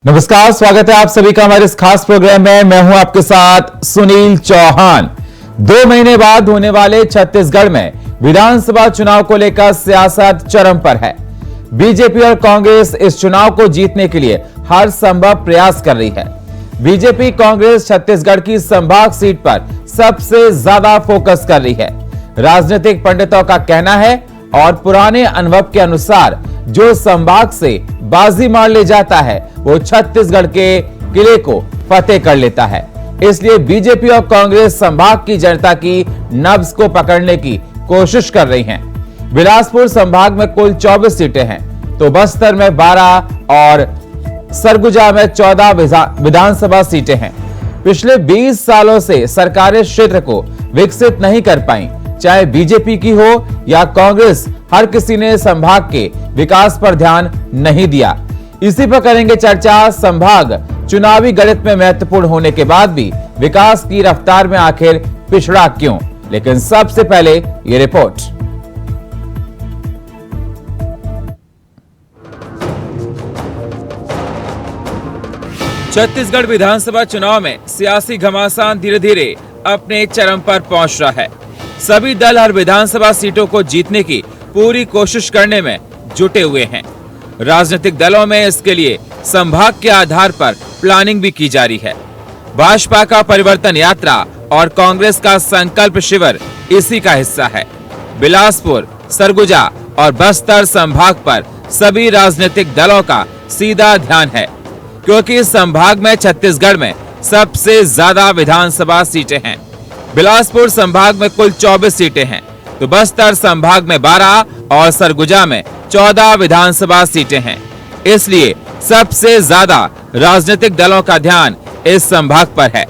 नमस्कार, स्वागत है आप सभी का हमारे इस खास प्रोग्राम में। मैं हूं आपके साथ सुनील चौहान। 2 महीने बाद होने वाले छत्तीसगढ़ में विधानसभा चुनाव को लेकर सियासत चरम पर है। बीजेपी और कांग्रेस इस चुनाव को जीतने के लिए हर संभव प्रयास कर रही है। बीजेपी कांग्रेस छत्तीसगढ़ की संभाग सीट पर सबसे ज्यादा फोकस कर रही है। राजनीतिक पंडितों का कहना है और पुराने अनुभव के अनुसार जो संभाग से बाजी मार ले जाता है वो छत्तीसगढ़ के किले को फतेह कर लेता है। इसलिए बीजेपी और कांग्रेस संभाग की जनता की नब्ज को पकड़ने की कोशिश कर रही हैं। बिलासपुर संभाग में कुल 24 सीटें हैं, तो बस्तर में 12 और सरगुजा में 14 विधानसभा सीटें हैं। पिछले 20 सालों से सरकारें क्षेत्र को विकसित नहीं कर पाई, चाहे बीजेपी की हो या कांग्रेस, हर किसी ने संभाग के विकास पर ध्यान नहीं दिया। इसी पर करेंगे चर्चा। संभाग चुनावी गणित में महत्वपूर्ण होने के बाद भी विकास की रफ्तार में आखिर पिछड़ा क्यों? लेकिन सबसे पहले ये रिपोर्ट। छत्तीसगढ़ विधानसभा चुनाव में सियासी घमासान धीरे धीरे अपने चरम पर पहुंच रहा है। सभी दल हर विधानसभा सीटों को जीतने की पूरी कोशिश करने में जुटे हुए हैं। राजनीतिक दलों में इसके लिए संभाग के आधार पर प्लानिंग भी की जा रही है। भाजपा का परिवर्तन यात्रा और कांग्रेस का संकल्प शिविर इसी का हिस्सा है। बिलासपुर, सरगुजा और बस्तर संभाग पर सभी राजनीतिक दलों का सीधा ध्यान है, क्योंकि इस संभाग में छत्तीसगढ़ में सबसे ज्यादा विधानसभा सीटें हैं। बिलासपुर संभाग में कुल 24 सीटें हैं, तो बस्तर संभाग में 12 और सरगुजा में 14 विधानसभा सीटें हैं। इसलिए सबसे ज्यादा राजनीतिक दलों का ध्यान इस संभाग पर है।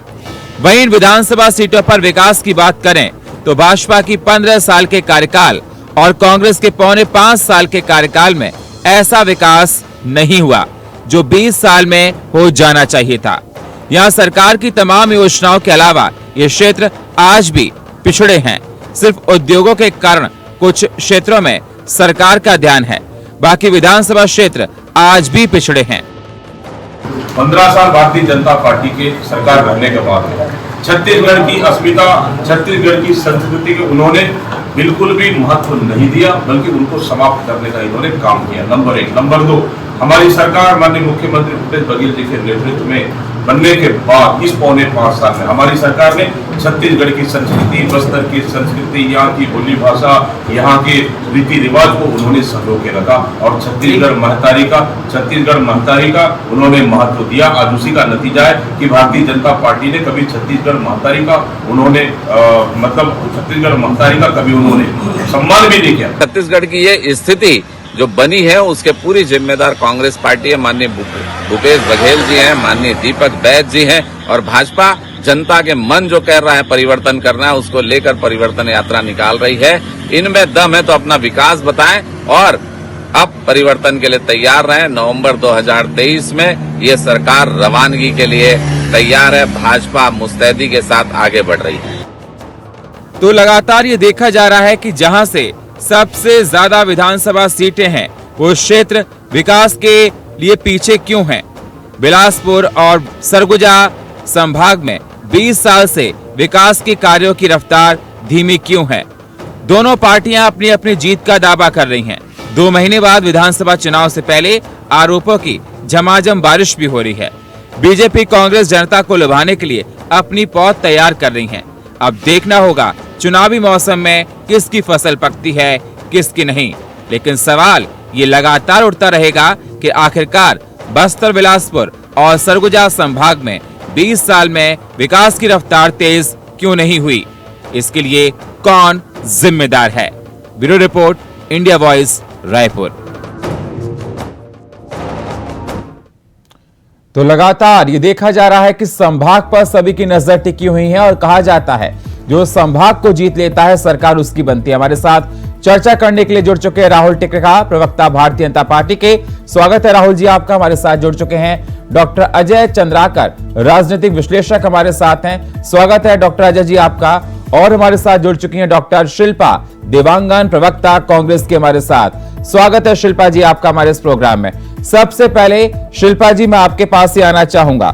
वहीं विधानसभा सीटों पर विकास की बात करें तो भाजपा की 15 साल के कार्यकाल और कांग्रेस के 4.25 साल के कार्यकाल में ऐसा विकास नहीं हुआ जो 20 साल में हो जाना चाहिए था। यहाँ सरकार की तमाम योजनाओं के अलावा ये क्षेत्र आज भी पिछड़े हैं। सिर्फ उद्योगों के कारण कुछ क्षेत्रों में सरकार का ध्यान है, बाकी विधानसभा क्षेत्र आज भी पिछड़े हैं। 15 साल भारतीय जनता पार्टी के सरकार बनने के बाद छत्तीसगढ़ की अस्मिता, छत्तीसगढ़ की संस्कृति के उन्होंने बिल्कुल भी महत्व नहीं दिया, बल्कि उनको समाप्त करने का इन्होंने काम किया। नंबर 1। नंबर 2, हमारी सरकार माननीय मुख्यमंत्री भूपेश बघेल जी के नेतृत्व में बनने के बाद इस 4.25 साल में हमारी सरकार ने छत्तीसगढ़ की संस्कृति, बस्तर की संस्कृति, यहाँ की बोली भाषा, यहाँ के रीति रिवाज को उन्होंने संजो के रखा और छत्तीसगढ़ महतारी का उन्होंने महत्व दिया। आज उसी का नतीजा है कि भारतीय जनता पार्टी ने कभी छत्तीसगढ़ महतारी का उन्होंने छत्तीसगढ़ महतारी का कभी उन्होंने सम्मान भी नहीं किया। छत्तीसगढ़ की ये स्थिति जो बनी है उसके पूरी जिम्मेदार कांग्रेस पार्टी है। माननीय भूपेश बघेल जी हैं, माननीय दीपक बैद जी हैं और भाजपा जनता के मन जो कह रहा है परिवर्तन करना है, उसको लेकर परिवर्तन यात्रा निकाल रही है। इनमें दम है तो अपना विकास बताएं और अब परिवर्तन के लिए तैयार रहें। नवंबर 2023 में ये सरकार रवानगी के लिए तैयार है। भाजपा मुस्तैदी के साथ आगे बढ़ रही है। तो लगातार ये देखा जा रहा है कि जहां से सबसे ज्यादा विधानसभा सीटें हैं वो क्षेत्र विकास के लिए पीछे क्यों हैं? बिलासपुर और सरगुजा संभाग में 20 साल से विकास के कार्यों की रफ्तार धीमी क्यों है? दोनों पार्टियां अपनी अपनी जीत का दावा कर रही हैं। 2 महीने बाद विधानसभा चुनाव से पहले आरोपों की झमाझम बारिश भी हो रही है। बीजेपी कांग्रेस जनता को लुभाने के लिए अपनी पौध तैयार कर रही है। अब देखना होगा चुनावी मौसम में किसकी फसल पकती है, किसकी नहीं। लेकिन सवाल ये लगातार उठता रहेगा कि आखिरकार बस्तर, बिलासपुर और सरगुजा संभाग में 20 साल में विकास की रफ्तार तेज क्यों नहीं हुई? इसके लिए कौन जिम्मेदार है? Bureau report, India voice, Raipur. तो लगातार ये देखा जा रहा है कि संभाग पर सभी की नजर टिकी हुई है और कहा जाता है जो संभाग को जीत लेता है सरकार उसकी बनती है। हमारे साथ चर्चा करने के लिए जुड़ चुके हैं राहुल टिकैत, प्रवक्ता भारतीय जनता पार्टी के। स्वागत है राहुल जी आपका। हमारे साथ जुड़ चुके हैं डॉक्टर अजय चंद्राकर, राजनीतिक विश्लेषक हमारे साथ हैं। स्वागत है डॉक्टर अजय जी आपका। और हमारे साथ जुड़ चुकी हैं डॉक्टर शिल्पा देवांगन, प्रवक्ता कांग्रेस के हमारे साथ। स्वागत है शिल्पा जी आपका हमारे इस प्रोग्राम में। सबसे पहले शिल्पा जी मैं आपके पास ही आना चाहूंगा।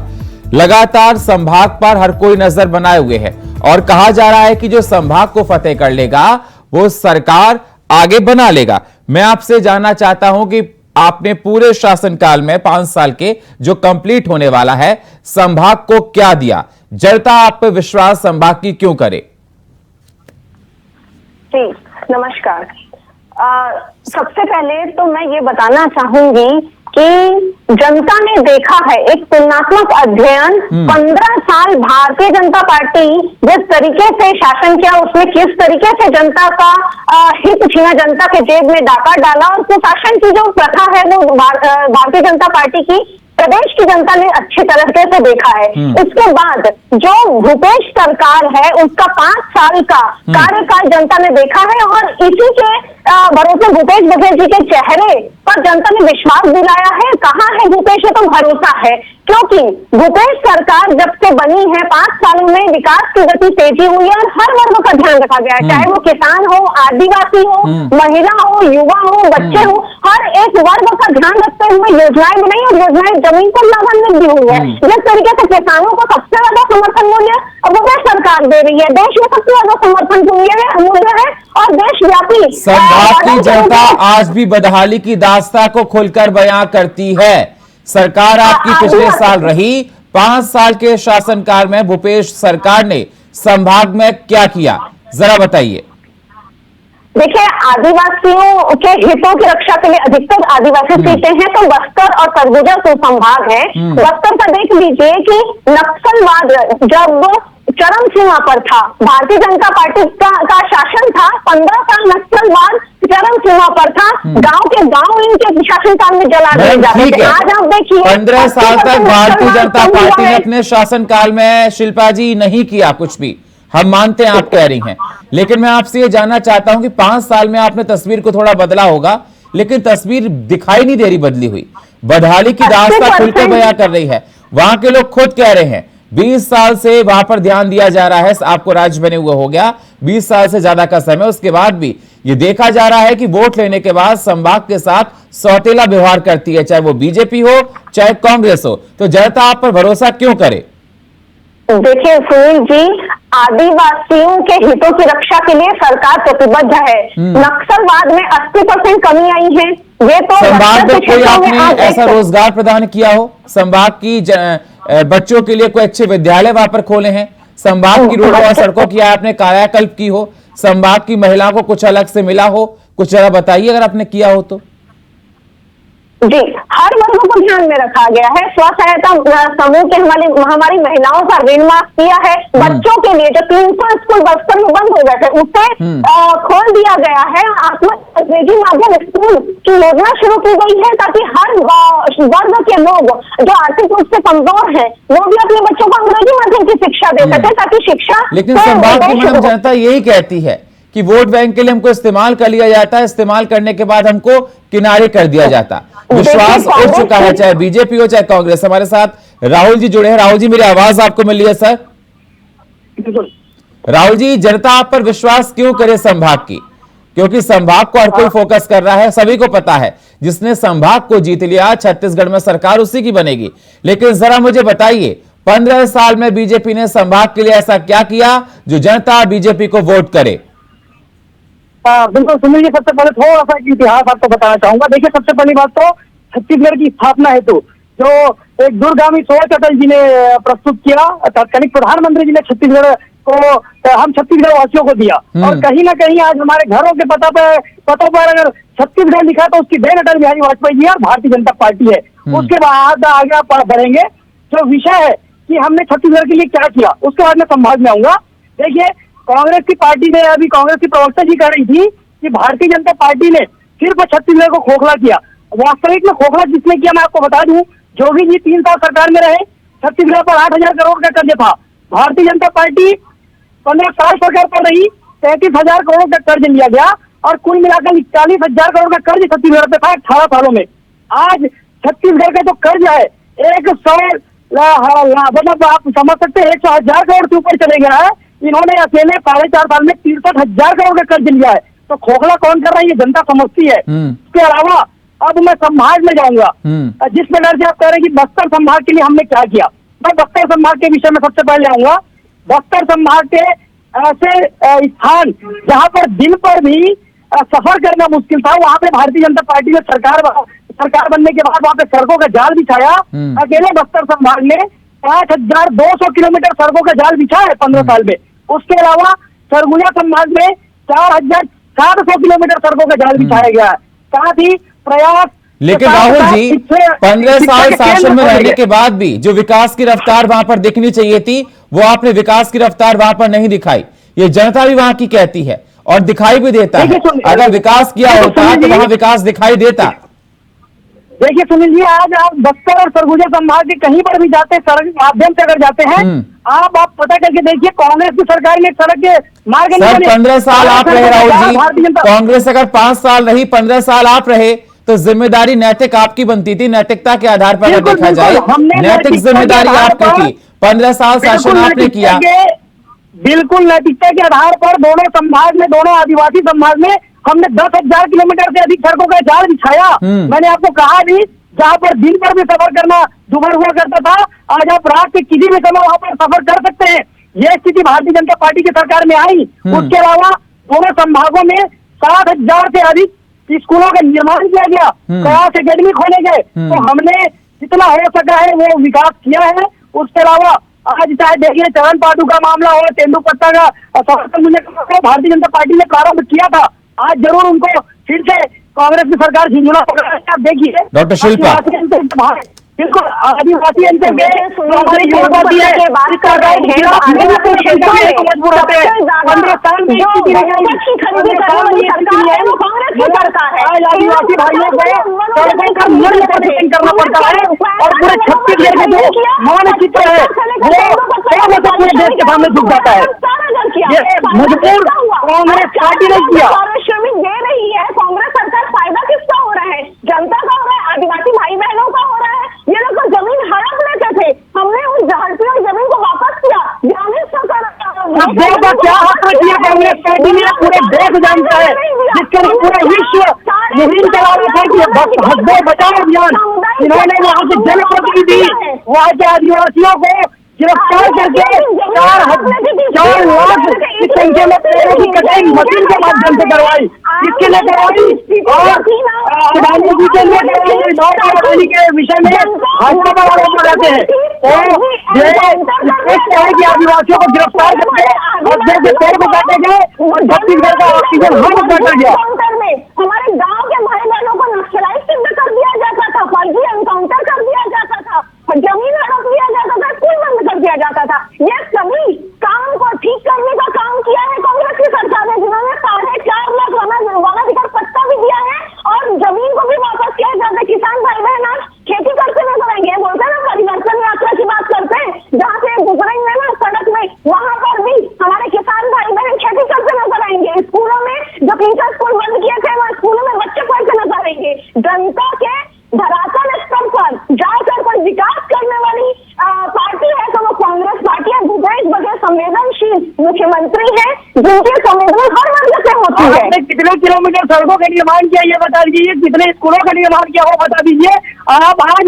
लगातार संभाग पर हर कोई नजर बनाए हुए है और कहा जा रहा है कि जो संभाग को फतेह कर लेगा वो सरकार आगे बना लेगा। मैं आपसे जानना चाहता हूं कि आपने पूरे शासनकाल में 5 साल के जो कंप्लीट होने वाला है संभाग को क्या दिया, जनता आप पे विश्वास संभाग की क्यों करे? जी नमस्कार। सबसे पहले तो मैं ये बताना चाहूंगी कि जनता ने देखा है, एक तुलनात्मक अध्ययन 15 साल भारतीय जनता पार्टी जिस तरीके से शासन किया उसमें किस तरीके से जनता का हित छीना, जनता के जेब में डाका डाला और कुशासन की जो प्रथा है वो भारतीय जनता पार्टी की प्रदेश की जनता ने अच्छी तरीके से देखा है। इसके बाद जो भूपेश सरकार है उसका 5 साल का कार्यकाल जनता ने देखा है और इसी के भरोसे भूपेश बघेल जी के चेहरे पर जनता ने विश्वास दिलाया है। कहाँ है भूपेश, तो भरोसा है, क्योंकि भूपेश सरकार जब से बनी है 5 सालों में विकास की गति तेजी हुई है और हर वर्ग का ध्यान रखा गया है, चाहे वो किसान हो, आदिवासी हो, महिला हो, युवा हो, बच्चे हो, हर एक वर्ग का ध्यान रखते हुए योजनाएं बनाई और योजनाएं जमीन पर लाभान्वित भी हुई है। जिस तरीके से किसानों को सबसे ज्यादा समर्थन मूल्य भूपेश सरकार दे रही है, देश में सबसे ज्यादा समर्थन मूल्य है और देशव्यापी संभाग की जनता आज भी बदहाली की दास्तां को खुलकर बयां करती है। सरकार आपकी पिछले साल रही, 5 साल के शासनकाल में भूपेश सरकार ने संभाग में क्या किया, जरा बताइए। देखिए, आदिवासियों के हितों की रक्षा के लिए अधिकतर आदिवासी सीटें हैं, तो बस्तर और सरगुजा संभाग है। बस्तर का देख लीजिए कि नक्सलवाद जब चरम सीमा पर था, भारतीय जनता पार्टी का शासन था, 15 साल नक्सलवाद चरम सीमा पर था, गांव के गांव इनके शासनकाल में जला दिए जाते थे। आज आप देखिए 15 साल तक भारतीय जनता पार्टी ने अपने शासनकाल में शिल्पा जी नहीं किया कुछ भी, हम मानते हैं आप कह रही हैं, लेकिन मैं आपसे ये जानना चाहता हूं कि 5 साल में आपने तस्वीर को थोड़ा बदला होगा, लेकिन तस्वीर दिखाई नहीं दे रही बदली हुई। बदहाली की दास्तां खुलकर बयां कर रही है। वहां के लोग खुद कह रहे हैं 20 साल से वहां पर ध्यान दिया जा रहा है, आपको राज्य बने हुए हो गया 20 साल से ज्यादा का समय, उसके बाद भी ये देखा जा रहा है कि वोट लेने के बाद संभाग के साथ सौतेला व्यवहार करती है, चाहे वो बीजेपी हो चाहे कांग्रेस हो, तो जनता आप पर भरोसा क्यों करे? देखिए सुनील जी, आदिवासियों के हितों की रक्षा के लिए सरकार प्रतिबद्ध है। नक्सलवाद में 80% कमी आई है। ये तो संभाग में कोई आपने ऐसा रोजगार प्रदान किया हो, संभाग की बच्चों के लिए कोई अच्छे विद्यालय वहां पर खोले हैं, संभाग की रोडों और सड़कों की आपने कायाकल्प की हो, संभाग की महिलाओं को कुछ अलग से मिला हो, कुछ जरा बताइए अगर आपने किया हो तो। जी, हर वर्ग को ध्यान में रखा गया है। स्व सहायता समूह के हमारी महिलाओं का ऋण माफ किया है। बच्चों के लिए जो 300 स्कूल बस्तर में बंद हो गए थे उसे खोल दिया गया है। अंग्रेजी माध्यम स्कूल की योजना शुरू की गई है ताकि हर वर्ग के लोग जो आर्थिक रूप से कमजोर है वो भी अपने बच्चों को अंग्रेजी माध्यम की शिक्षा दे सके, ताकि शिक्षा। लेकिन संभाग की मैडम जनता यही कहती है कि वोट बैंक के लिए हमको इस्तेमाल कर लिया जाता है, इस्तेमाल करने के बाद हमको किनारे कर दिया जाता। विश्वास उठ चुका है, चाहे बीजेपी हो चाहे कांग्रेस। हमारे साथ राहुल जी जुड़े हैं। राहुल जी, मेरी आवाज आपको मिल रही है सर? राहुल जी, जनता आप पर विश्वास क्यों करे संभाग की? क्योंकि संभाग को हर कोई फोकस कर रहा है, सभी को पता है जिसने संभाग को जीत लिया छत्तीसगढ़ में सरकार उसी की बनेगी। लेकिन जरा मुझे बताइए 15 साल में बीजेपी ने संभाग के लिए ऐसा क्या किया जो जनता बीजेपी को वोट करे? बिल्कुल सुनील जी, सबसे पहले थोड़ा सा इतिहास आपको बताना चाहूंगा। देखिए, सबसे पहली बात तो छत्तीसगढ़ की स्थापना हेतु जो एक दूरगामी सोच अटल जी ने प्रस्तुत किया, तत्कालीन प्रधानमंत्री जी ने छत्तीसगढ़ को हम छत्तीसगढ़ वासियों को दिया। और कहीं ना कहीं आज हमारे घरों के पतों पर अगर छत्तीसगढ़ लिखा तो उसकी देन अटल बिहारी वाजपेयी जी और भारतीय जनता पार्टी है। उसके बाद आगे आप बढ़ेंगे, जो विषय है कि हमने छत्तीसगढ़ के लिए क्या किया, उसके बाद मैं संभाग में आऊंगा। देखिए, कांग्रेस की पार्टी ने, अभी कांग्रेस की प्रवक्ता जी कह रही थी कि भारतीय जनता पार्टी ने सिर्फ छत्तीसगढ़ को खोखला किया। वास्तविक में खोखला जिसने किया मैं आपको बता दूं, जोगी जी 3 साल सरकार में रहे, छत्तीसगढ़ पर 8,000 करोड़ का कर्ज था। भारतीय जनता पार्टी 15 साल सरकार पर रही, 33,000 करोड़ का कर्ज लिया गया और कुल मिलाकर 41,000 करोड़ का कर्ज छत्तीसगढ़ पे था 18 सालों में। आज छत्तीसगढ़ का जो कर्ज है 100 मतलब आप समझ सकते हैं 100,000 करोड़ से ऊपर चले गया है। इन्होंने अकेले 4.5 साल में 63,000 करोड़ का कर्ज लिया है। तो खोखला कौन कर रहा है ये जनता समझती है। इसके अलावा अब मैं संभाग में जाऊंगा, जिस प्रकार से आप कह रहे हैं कि बस्तर संभाग के लिए हमने क्या किया। मैं बस्तर संभाग के विषय में सबसे पहले आऊंगा। बस्तर संभाग के ऐसे स्थान जहां पर दिन पर भी सफर करना मुश्किल था, वहां पे भारतीय जनता पार्टी ने सरकार बनने के बाद वहां पे सड़कों का जाल बिछाया। अकेले बस्तर संभाग में 5200 किलोमीटर सड़कों का जाल बिछा है 15 साल में। उसके अलावा सरगुजा संभाग में 4700 किलोमीटर सड़कों का जाल बिछाया गया है। साथ ही प्रयास, लेकिन राहुल जी 15 साल शासन में रहने के बाद भी जो विकास की रफ्तार वहां पर दिखनी चाहिए थी, वो आपने विकास की रफ्तार वहां पर नहीं दिखाई। ये जनता भी वहां की कहती है और दिखाई भी देता है। अगर विकास किया होता तो वहां विकास दिखाई देता। देखिए सुनील जी, आज आप बस्तर और सरगुजा संभाग के कहीं पर भी जाते हैं, सड़क के माध्यम से अगर जाते हैं, आप पता करके देखिए, कांग्रेस की सरकार ने सड़क के मार्ग 15 साल आप रहे राहुल जी, कांग्रेस अगर 5 साल रही, 15 साल आप रहे, तो जिम्मेदारी नैतिक आपकी बनती थी। नैतिकता के आधार पर अगर देखा जाए, नैतिक जिम्मेदारी आपकी थी। 15 साल शासन आपने किया। बिल्कुल नैतिकता के आधार पर दोनों संभाग में, दोनों आदिवासी संभाग में हमने 10,000 किलोमीटर से अधिक सड़कों का जाल बिछाया। मैंने आपको कहा भी, जहाँ पर दिन पर भी सफर करना दुभर हुआ करता था, आज आप रात के किसी भी समय वहां पर सफर कर सकते हैं। यह स्थिति भारतीय जनता पार्टी की सरकार में आई। उसके अलावा दोनों संभागों में 7,000 से अधिक स्कूलों का निर्माण किया गया, प्रयास एकेडमी खोले गए। तो हमने जितना हो सका है वो विकास किया है। उसके अलावा आज चाहे देखिए चरण पादु का मामला हो, तेंदुपत्ता का भारतीय जनता पार्टी ने प्रारंभ किया था, आज जरूर उनको फिर से कांग्रेस की सरकार झिझुना पकड़ा है। आप देखिए डॉक्टर शिल्पा, बिल्कुल आदिवासी अंचल में हमारी युवावादी है, मजबूर होते हैं। 15 साल में आदिवासी भाइयों को सड़कों का मूल्य प्रदर्शन करना पड़ता है और पूरे छत्तीसगढ़ में जो मानचित्र है वो पूरे देश के सामने झुक जाता है। ये मजबूर कांग्रेस पार्टी ने किया। श्रमिक दे रही है कांग्रेस सरकार, फायदा किसका हो रहा है? जनता का हो रहा है, आदिवासी भाई बहनों का हो रहा है। ये लोग तो जमीन हड़प लेते थे, हमने उस हड़पी हुई जमीन को वापस किया। क्या हक किया कांग्रेस पार्टी ने? पूरे देश जानता है, जिसके लिए पूरा विश्व मुहिम चला रहा था कि हकदार बचाओ अभियान। इन्होंने वहाँ के जनप्रतिनिधि, वहाँ के आदिवासियों को गिरफ्तार करके 4 लाख की संख्या में पेड़ों की कटाई मशीन के माध्यम से करवाई। किसके लिए करवाई? और प्रधानमंत्री के लिए करवाई के विषय में भाजपा पर आरोप लगाते हैं। तो है कि आदिवासियों को गिरफ्तार करके और जैसे पेड़ को काटे गए, छत्तीसगढ़ का ऑक्सीजन हम काटा गया। हमारे गाँव के भाई बहनों को नक्सलाइट सिद्ध कर दिया जाता था, फर्जी एनकाउंटर कर दिया जाता था, जमीन हड़प लिया जाता था, स्कूल बंद कर दिया जाता था। ये सभी काम को ठीक करने का काम किया है कांग्रेस की सरकार ने, जिन्होंने 4.5 लाख वनाधिकार पट्टा भी दिया है और जमीन को भी वापस किया जाता है। किसान भाई बहन आज खेती करते नजर आएंगे, बोलते हैं ना परिवर्तन यात्रा की बात करते हैं, जहाँ से गुजरेंगे ना सड़क में, वहाँ पर भी हमारे किसान भाई बहन खेती करते नजर आएंगे। स्कूलों में जो टीचर स्कूल बंद किए थे, वहाँ स्कूलों में बच्चे पढ़ते नजर आएंगे। जनता के धरातल स्तर पर जाकर कोई विकास करने वाली पार्टी है तो वो कांग्रेस पार्टी है। भूपेश बघेल संवेदनशील मुख्यमंत्री है, जिनके संवेदना हर वर्ग से होती है। आपने कितने किलोमीटर सड़कों का निर्माण किया ये बता दीजिए, कितने स्कूलों का निर्माण किया वो बता दीजिए। आप आज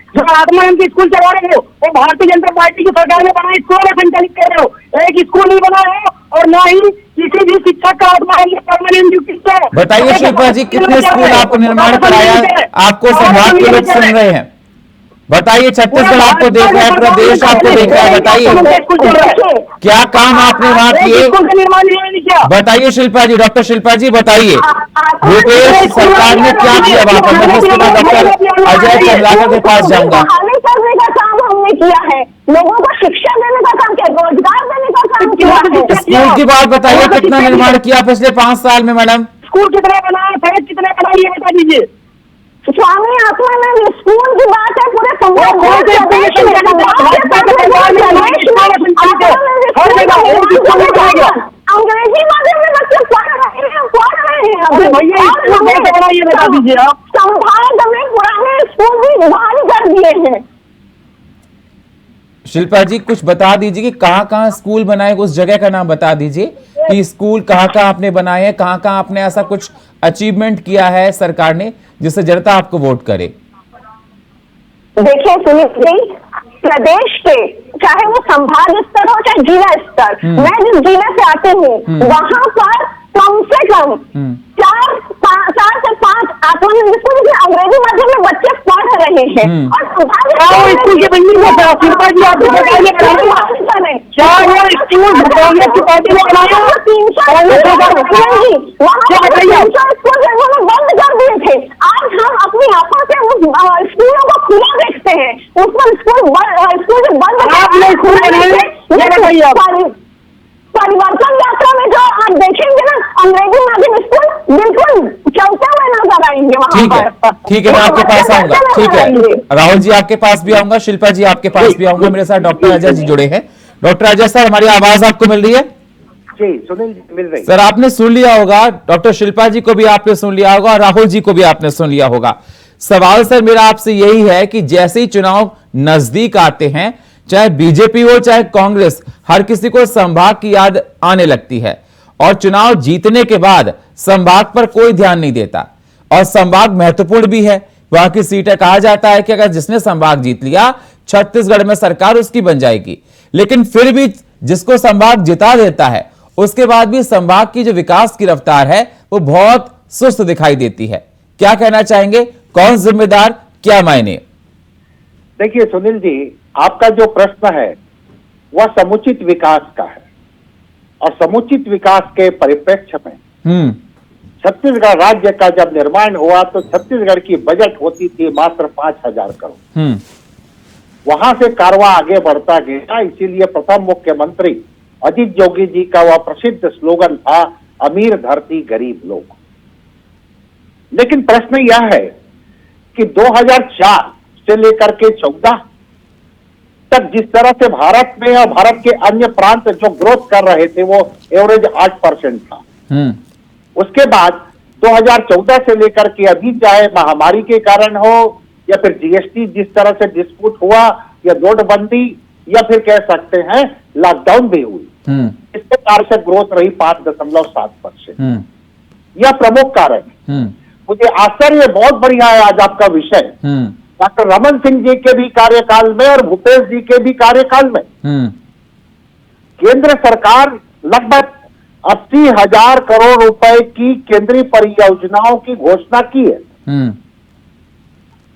जो आत्मा एम स्कूल चला रहे हो वो भारतीय जनता पार्टी की सरकार ने बनाए स्कूलों में संचालित कर रहे हो। एक स्कूल नहीं बना है और ना ही किसी भी शिक्षक का आत्मा परमानेंट ड्यूटी। बताइए शिल्पा जी, कितने स्कूल आपको निर्माण कराया? आपको संभाग के लोग सुन रहे हैं, बताइए। छत्तीसगढ़ आपको देख रहा है, प्रदेश आपको देख रहा है, बताइए क्या काम आपने वहाँ किए? बताइए शिल्पा जी, डॉक्टर शिल्पा जी बताइए, भूपेश सरकार ने क्या किया वहाँ पर? मैं इसके बाद डॉक्टर अजय चंद्राकर के पास जाऊंगा। करने का काम हमने किया है, लोगों को शिक्षा देने का काम किया, रोजगार देने का काम किया है। स्कूल की बात बताइए, कितना निर्माण किया पिछले 5 साल में मैडम? स्कूल कितना बनाया, सड़क कितना बनाई ये बता दीजिए। स्वामी आत्मा में स्कूल की बात है, पूरे अंग्रेजी माध्यम में बच्चे पढ़ रहे हैं। बता दीजिए आप। संभाग में पुराने स्कूल भी बहाल कर दिए हैं। शिल्पा जी कुछ बता दीजिए कि कहाँ कहाँ स्कूल बनाए, उस जगह का नाम बता दीजिए कि स्कूल कहाँ कहाँ आपने बनाए हैं, कहाँ कहाँ आपने ऐसा कुछ अचीवमेंट किया है सरकार ने जिससे जनता आपको वोट करे। देखिए सुनील जी, प्रदेश के चाहे वो संभाग स्तर हो चाहे जिला स्तर, मैं जिस जिले से आती हूँ वहां पर कम से कम 4 से 5 आत्मनिर्भर स्कूल में अंग्रेजी माध्यम में बच्चे पढ़ रहे हैं और स्कूल के बिल्डिंग में शिल्पा जी आप बताइए क्या वो स्कूल कांग्रेस की पार्टी ने बनाया? 300 स्कूल उन्होंने बंद कर दिए थे। आज हम अपनी आंखों से उस स्कूलों को खुला देखते हैं, उस पर स्कूल बंद आपने स्कूल बनाए। परिवर्तन यात्रा में जो आप देखेंगे ना, अंग्रेजी माध्यम स्कूल बिल्कुल चलते हुए नजर आएंगे वहां ठीक है, पर। ठीक है, मैं आपके पास आऊंगा। ठीक है, राहुल जी आपके पास भी आऊंगा, शिल्पा जी आपके पास भी आऊंगा। मेरे साथ डॉक्टर अजय जी जुड़े हैं। डॉक्टर अजय सर, हमारी आवाज आपको मिल रही है? जी सुनील जी मिल रही। सर आपने सुन लिया होगा, डॉक्टर शिल्पा जी को भी आपने सुन लिया होगा और राहुल जी को भी आपने सुन लिया होगा। सवाल सर मेरा आपसे यही है कि जैसे ही चुनाव नजदीक आते हैं, चाहे बीजेपी हो चाहे कांग्रेस, हर किसी को संभाग की याद आने लगती है और चुनाव जीतने के बाद संभाग पर कोई ध्यान नहीं देता और संभाग महत्वपूर्ण भी है। वहां की सीटें कहा जाता है कि अगर जिसने संभाग जीत लिया छत्तीसगढ़ में सरकार उसकी बन जाएगी, लेकिन फिर भी जिसको संभाग जिता देता है उसके बाद भी संभाग की जो विकास की रफ्तार है वो बहुत सुस्त दिखाई देती है। क्या कहना चाहेंगे, कौन जिम्मेदार, क्या मायने? देखिए सुनील जी, आपका जो प्रश्न है वह समुचित विकास का है और समुचित विकास के परिप्रेक्ष्य में छत्तीसगढ़ राज्य का जब निर्माण हुआ तो छत्तीसगढ़ की बजट होती थी मात्र 5,000 करोड़। वहां से कारवां आगे बढ़ता गया। इसीलिए प्रथम मुख्यमंत्री अजीत जोगी जी का वह प्रसिद्ध स्लोगन था, अमीर धरती गरीब लोग। लेकिन प्रश्न यह है कि 2004 से लेकर के 14 तक जिस तरह से भारत में और भारत के अन्य प्रांत जो ग्रोथ कर रहे थे वो एवरेज 8% था। उसके बाद 2014 से लेकर के अभी, चाहे महामारी के कारण हो या फिर जीएसटी जिस तरह से डिस्प्यूट हुआ या नोटबंदी या फिर कह सकते हैं लॉकडाउन भी हुई, इसके कारण से ग्रोथ रही 5.7%। यह प्रमुख कारण है। मुझे आश्चर्य, बहुत बढ़िया है आज आपका विषय, डॉक्टर रमन सिंह जी के भी कार्यकाल में और भूपेश जी के भी कार्यकाल में केंद्र सरकार लगभग 80,000 करोड़ रुपए की केंद्रीय परियोजनाओं की घोषणा की है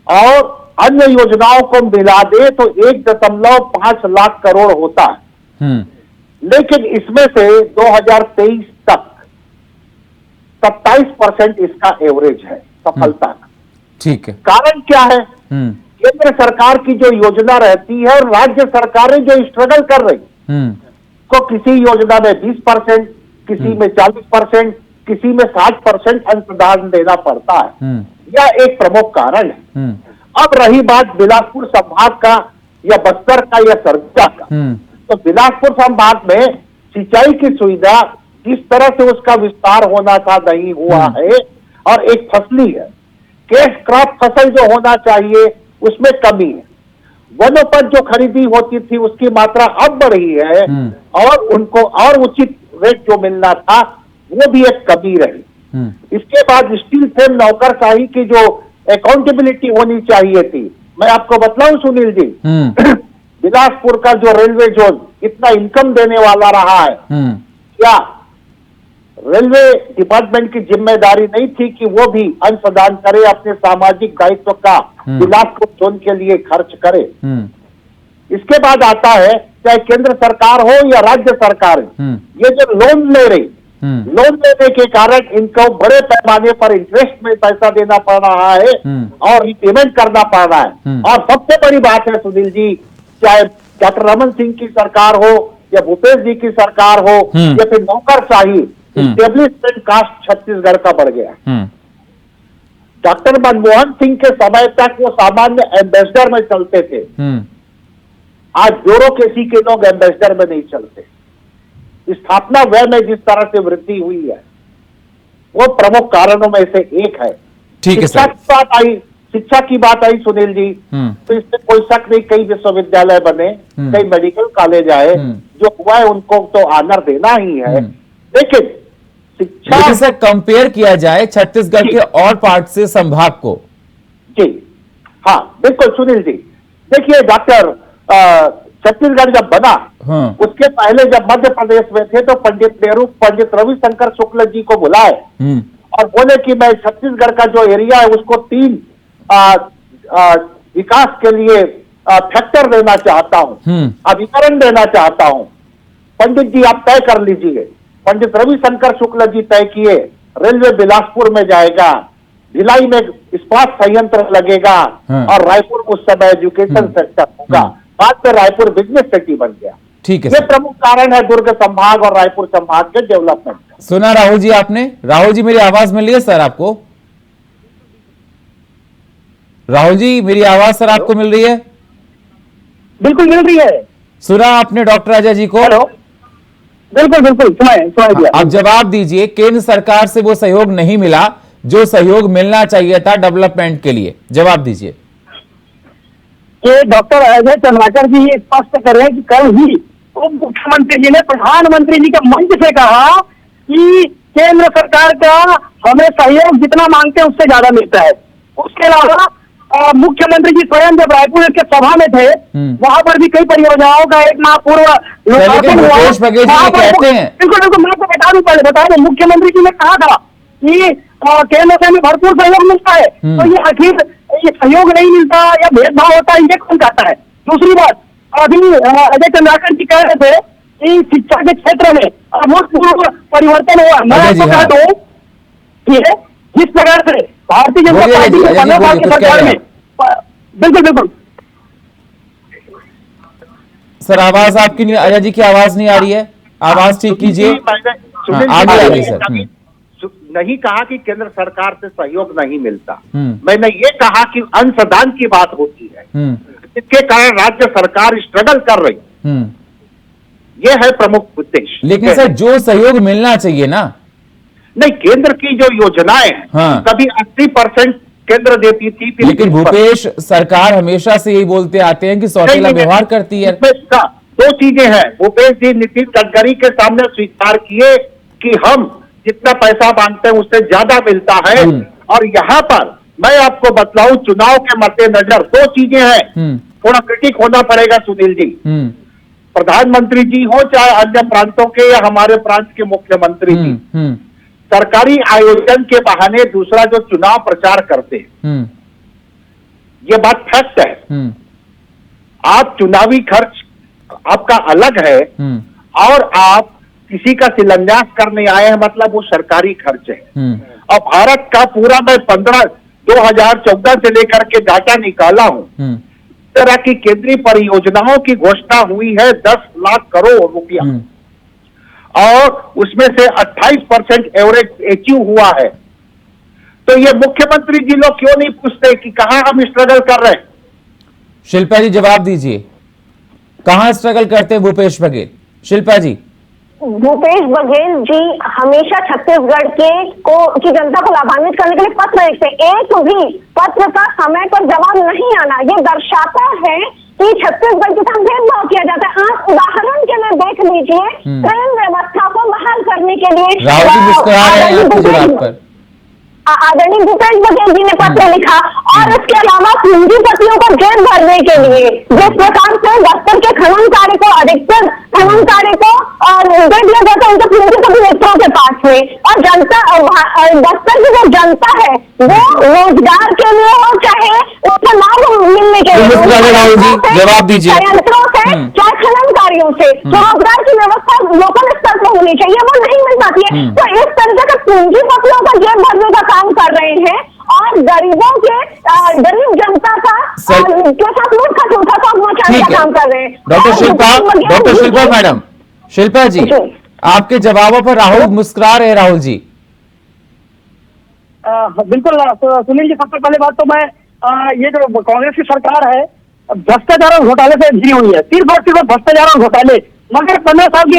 और अन्य योजनाओं को मिला दे तो 1.5 लाख करोड़ होता है। लेकिन इसमें से 2023 तक 27% इसका एवरेज है सफलता का। ठीक है, कारण क्या है? केंद्र सरकार की जो योजना रहती है और राज्य सरकारें जो स्ट्रगल कर रही, को किसी योजना में 20%, किसी में 40%, किसी में 60% अंशदान देना पड़ता है। यह एक प्रमुख कारण है। अब रही बात बिलासपुर संभाग का या बस्तर का या सरगुजा का, तो बिलासपुर संभाग में सिंचाई की सुविधा किस तरह से उसका विस्तार होना था नहीं हुआ है और एक फसली है, कैश क्रॉप फसल जो होना चाहिए उसमें कमी है। वनोपज जो खरीदी होती थी उसकी मात्रा अब बढ़ी है और उनको और उचित रेट जो मिलना था वो भी एक कमी रही। इसके बाद स्टील फ्रेम नौकरशाही की जो अकाउंटेबिलिटी होनी चाहिए थी, मैं आपको बतलाऊं सुनील जी, बिलासपुर का जो रेलवे जोन इतना इनकम देने वाला रहा है, क्या रेलवे डिपार्टमेंट की जिम्मेदारी नहीं थी कि वो भी अंशदान करे, अपने सामाजिक दायित्व का बिलासपुर जोन के लिए खर्च करे? इसके बाद आता है चाहे केंद्र सरकार हो या राज्य सरकार, ये जो लोन ले रही, लोन लेने के कारण इनको बड़े पैमाने पर इंटरेस्ट में पैसा देना पड़ रहा है और रिपेमेंट करना पड़ रहा है। और सबसे बड़ी बात है सुनील जी, चाहे डॉक्टर रमन सिंह की सरकार हो या भूपेश जी की सरकार हो या फिर नौकरशाही, एस्टेब्लिशमेंट कास्ट छत्तीसगढ़ का बढ़ गया। डॉक्टर मनमोहन सिंह के समय तक वो सामान्य एम्बेसडर में चलते थे, आज ब्यूरोक्रेसी के लोग एम्बेसडर में नहीं चलते। स्थापना व्यय में जिस तरह से वृद्धि हुई है वो प्रमुख कारणों में से एक है। ठीक है शिक्षा सर। की बात आई, शिक्षा की बात आई सुनील जी, तो इसमें कोई शक नहीं, कई विश्वविद्यालय बने, कई मेडिकल कॉलेज आए, जो हुआ है उनको तो ऑनर देना ही है। लेकिन शिक्षा, लेकिन सर कंपेयर किया जाए छत्तीसगढ़ के और पार्ट से संभाग को। जी हाँ बिल्कुल सुनील जी, देखिए डॉक्टर छत्तीसगढ़ जब बना, उसके पहले जब मध्य प्रदेश में थे तो पंडित नेहरू पंडित रविशंकर शुक्ल जी को बुलाए और बोले कि मैं छत्तीसगढ़ का जो एरिया है उसको 3 विकास के लिए फैक्टर देना चाहता हूं, अभिकरण देना चाहता हूं। पंडित जी आप तय कर लीजिए। पंडित रविशंकर शुक्ल जी तय किए, रेलवे बिलासपुर में जाएगा, भिलाई में इस्पात संयंत्र लगेगा और रायपुर उस समय एजुकेशन सेक्टर होगा। बाद में रायपुर बिजनेस सिटी बन गया। ठीक है, ये प्रमुख कारण है दुर्ग संभाग और रायपुर संभाग के डेवलपमेंट का। सुना राहुल जी आपने? राहुल जी मेरी आवाज मिल रही है सर आपको? राहुल जी मेरी आवाज सर आपको मिल रही है? बिल्कुल मिल रही है। सुना आपने डॉक्टर अजय जी को? हेलो, बिल्कुल बिल्कुल सुनाई दिया। अब जवाब दीजिए, केंद्र सरकार से वो सहयोग नहीं मिला जो सहयोग मिलना चाहिए था डेवलपमेंट के लिए, जवाब दीजिए। ये डॉक्टर अजय चंद्राकर जी ये स्पष्ट कर रहे हैं कि कल ही उप मुख्यमंत्री जी ने प्रधानमंत्री जी के मंच से कहा कि केंद्र सरकार का हमें सहयोग जितना मांगते हैं उससे ज्यादा मिलता है। उसके अलावा मुख्यमंत्री जी स्वयं जब रायपुर के सभा में थे वहां पर भी कई परियोजनाओं का एक माह पूर्व लोकार्पण हुआ। बिल्कुल बिल्कुल, मैं आपको बता दूं, पहले बता दूं, मुख्यमंत्री जी ने कहा था कि केंद्र से हमें भरपूर सहयोग मिलता है। तो ये आखिर ये सहयोग नहीं मिलता या भेदभाव होता है, ये कौन कहता है? दूसरी बात, अभी अजय चंद्राकर जी कह रहे थे कि शिक्षा के क्षेत्र में अभूतपूर्व परिवर्तन हुआ। मैं आपको कह दूं कि जिस प्रकार से भारतीय जनता पार्टी के 15 साल की सरकार में, बिल्कुल बिल्कुल सर आवाज आपकी नहीं, अजय जी की आवाज नहीं आ रही है, आवाज ठीक कीजिए। आगे सर। नहीं कहा कि केंद्र सरकार से सहयोग नहीं मिलता, मैंने ये कहा कि अंशदान की बात होती है जिसके कारण राज्य सरकार स्ट्रगल कर रही, ये है प्रमुख उद्देश्य। लेकिन सर जो सहयोग मिलना चाहिए ना, नहीं, केंद्र की जो योजनाएं हैं कभी 80% केंद्र देती थी, लेकिन भूपेश सरकार हमेशा से यही बोलते आते हैं कि सौतेला व्यवहार करती है। 2 चीजें हैं, भूपेश जी नितिन गडकरी के सामने स्वीकार किए कि हम जितना पैसा मांगते हैं उससे ज्यादा मिलता है। और यहाँ पर मैं आपको बतलाऊं, चुनाव के मद्देनजर 2 चीजें हैं, थोड़ा क्रिटिक होना पड़ेगा सुनील जी। प्रधानमंत्री जी हो चाहे अन्य प्रांतों के या हमारे प्रांत के मुख्यमंत्री जी, सरकारी आयोजन के बहाने दूसरा जो चुनाव प्रचार करते हैं, ये बात फैक्ट है। आप चुनावी खर्च आपका अलग है और आप किसी का शिलान्यास करने आए हैं, मतलब वो सरकारी खर्च है। और भारत का पूरा मैं 2014 से लेकर के डाटा निकाला हूं, इस तरह की केंद्रीय परियोजनाओं की घोषणा हुई है 10 लाख करोड़ रुपया और उसमें से 28% एवरेज अचीव हुआ है। तो ये मुख्यमंत्री जी लोग क्यों नहीं पूछते कि कहां हम स्ट्रगल कर रहे हैं? शिल्पा जी जवाब दीजिए, कहां स्ट्रगल करते हैं भूपेश बघेल? शिल्पा जी। भूपेश बघेल जी हमेशा छत्तीसगढ़ की जनता को लाभान्वित करने के लिए पत्र लिखते, एक भी पत्र का समय पर जवाब नहीं आना ये दर्शाता है कि छत्तीसगढ़ के साथ भेदभाव किया जाता है। आप उदाहरण के लिए देख लीजिए, ट्रेन व्यवस्था को बहाल करने के लिए आदरणीय भूपेश बघेल जी ने पत्र लिखा और इसके अलावा पूंजीपतियों को जेब भरने के लिए जिस प्रकार से बस्तर के खनन कार्य को अधिकतर खनन कार्य को दे दिया जाता है उनके पूंजीपति मित्रों के पास में, और जनता बस्तर की जो जनता है वो रोजगार के लिए हो चाहे उसका लाभ मिलने के लिए जवाब दीजिए, संयंत्रों से चाहे खनन कार्यों से रोजगार की व्यवस्था लोकल स्तर पर होनी चाहिए, वो नहीं मिल पाती है। तो इस तरीके से पूंजीपतियों का जेब भरने का काम कर रहे हैं और गरीबों के गरीब जनता का के साथ मूर्खा सूखा पहुंचाने का काम कर रहे हैं। डॉक्टर शिल्पा मैडम, शिल्पा जी आपके जवाबों पर राहुल मुस्कुरा रहे हैं। राहुल जी बिल्कुल सुनील जी, सबसे पहले बात तो मैं ये जो कांग्रेस की सरकार है भ्रष्टाचार और घोटाले से घिरी हुई है, सिर्फ और सिर्फ भ्रष्टाचार और घोटाले। मगर 15 साल की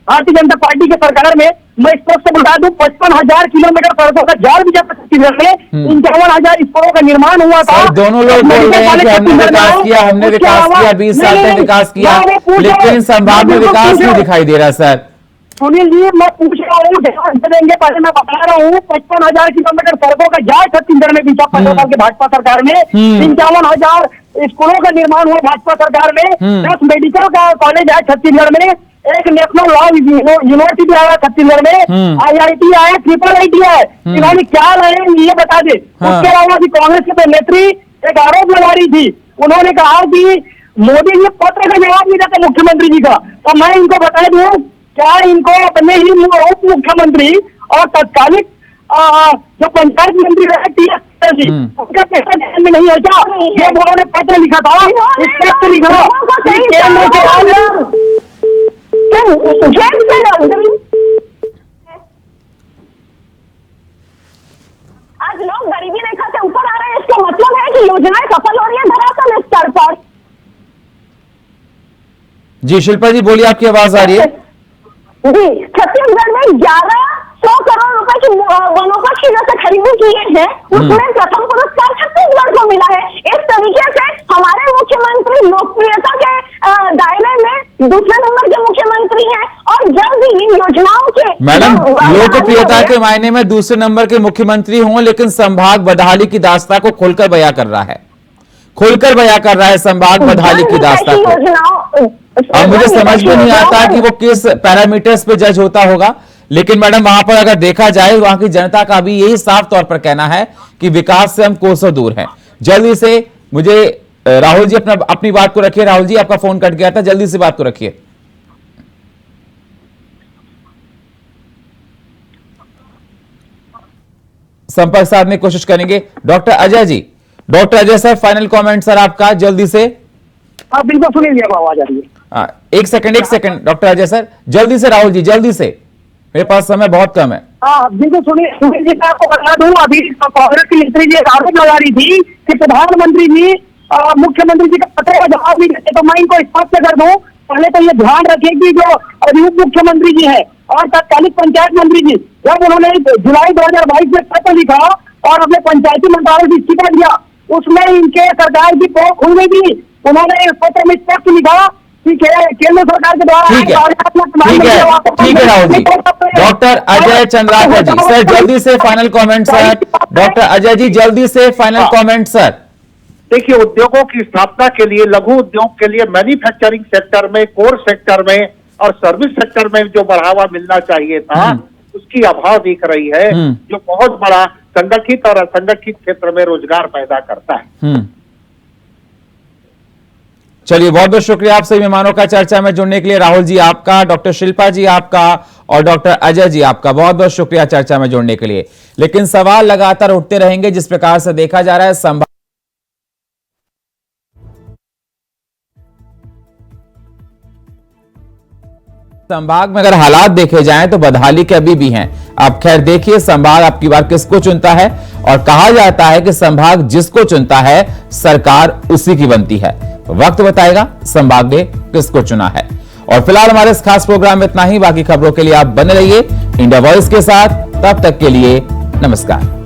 भारतीय जनता पार्टी की सरकार में मैं स्पष्ट बता दूं, 55,000 किलोमीटर सड़कों का जाल भी जब छत्तीसगढ़ में 51,000 स्कूलों का निर्माण हुआ था। दोनों लोग बोल रहे हैं कि हमने विकास किया, हमने विकास किया, 20 साल में विकास किया, लेकिन संभाग में विकास नहीं दिखाई दे रहा सर। सुनील जी, मैं पूछ रहा हूँ, ध्यान से देंगे, पहले मैं बता रहा हूँ, 55,000 किलोमीटर सड़कों का जाल छत्तीसगढ़ में बीता 15 साल की भाजपा सरकार में, 51,000 स्कूलों का निर्माण हुआ भाजपा सरकार में, 10 मेडिकल का कॉलेज है छत्तीसगढ़ में, एक नेशनल लॉ यूनिवर्सिटी आया छत्तीसगढ़ में, IIT आया, IIIT है। इन्होंने क्या लाए ये बता दे। उसके अलावा भी कांग्रेस के नेत्री एक आरोप लगा रही थी, उन्होंने कहा कि मोदी जी पत्र का जवाब नहीं देते मुख्यमंत्री जी का। तो मैं इनको बता दूं, क्या इनको अपने ही उप मुख्यमंत्री और तत्कालिक जो पंचायत मंत्री रहे TS जी, उनका पैसा ध्यान में नहीं है क्या? ये उन्होंने पत्र लिखा था, स्पष्ट लिखा आज लोग गरीबी रेखा से ऊपर आ रहे हैं, इसका मतलब है कि योजनाएं सफल हो रही है धरातल स्तर पर। जी शिल्पा जी बोलिए, आपकी आवाज आ रही है। जी, छत्तीसगढ़ में 1100 करोड़ रुपए की वनोपज की जैसे खरीदी की है, उसमें प्रथम पुरस्कार छत्तीसगढ़ को मिला है। इस तरीके से हमारे मुख्यमंत्री लोकप्रियता के दायरे में दूसरे नंबर के मुख्यमंत्री हैं और जल्द ही इन योजनाओं के मैडम लोकप्रियता के मायने में दूसरे नंबर के मुख्यमंत्री हों, लेकिन संभाग बदहाली की दास्तां को खुलकर बयां कर रहा है, खुलकर बयां कर रहा है संभाग बदहाली की दास्तां को। अब मुझे समझ में नहीं आता कि वो किस पैरामीटर्स पे जज होता होगा, लेकिन मैडम वहां पर अगर देखा जाए, वहां की जनता का भी यही साफ तौर पर कहना है कि विकास से हम कोसों दूर हैं। जल्दी से मुझे राहुल जी अपनी बात को रखिए। राहुल जी, आपका फोन कट गया था, जल्दी से बात को रखिए। संपर्क साधने की कोशिश करेंगे। Doctor Ajay ji, doctor Ajay sir, final comment sir आपका जल्दी से। आप बिल्कुल सुनिए, आवाज आ रही है। एक सेकंड डॉक्टर अजय सर, जल्दी से। राहुल जी जल्दी से, मेरे पास समय बहुत कम है। बिल्कुल सुनिए जी, मैं आपको बता दूं, अभी कांग्रेस की नेत्री जी एक आरोप लगा रही थी कि प्रधानमंत्री जी मुख्यमंत्री जी का पत्र का जवाब नहीं देते। तो मैं इनको स्पष्ट कर दूं, पहले तो ये ध्यान रखें कि जो अभी उप मुख्यमंत्री जी है और तत्कालिक पंचायत मंत्री जी, जब उन्होंने जुलाई 2022 में पत्र लिखा और अपने पंचायती मंत्रालय से इस्तीफा दिया, उसमें इनके सरकार की पोल खुल गई थी। उन्होंने इस पत्र में स्पष्ट लिखा कि केंद्र सरकार के द्वारा ठीक है राहुल जी। डॉक्टर अजय चंद्राकर जी सर, जल्दी से final comment sir. Doctor Ajay ji जल्दी से फाइनल कमेंट सर। देखिए, उद्योगों की स्थापना के लिए, लघु उद्योग के लिए मैन्युफैक्चरिंग सेक्टर में, कोर सेक्टर में और सर्विस सेक्टर में जो बढ़ावा मिलना चाहिए था, उसकी अभाव दिख रही है, जो बहुत बड़ा संगठित और असंगठित क्षेत्र में रोजगार पैदा करता है। चलिए, बहुत बहुत शुक्रिया आप सभी मेहमानों का चर्चा में जुड़ने के लिए। राहुल जी आपका, डॉक्टर शिल्पा जी आपका और डॉक्टर अजय जी आपका बहुत बहुत शुक्रिया चर्चा में जुड़ने के लिए। लेकिन सवाल लगातार उठते रहेंगे, जिस प्रकार से देखा जा रहा है संभाग में अगर हालात देखे जाएं तो बदहाली के अभी भी हैं। आप खैर देखिए संभाग आपकी बार किसको चुनता है, और कहा जाता है कि संभाग जिसको चुनता है सरकार उसी की बनती है। वक्त बताएगा संभाग ने किसको चुना है। और फिलहाल हमारे इस खास प्रोग्राम में इतना ही। बाकी खबरों के लिए आप बने रहिए इंडिया वॉइस के साथ। तब तक के लिए नमस्कार।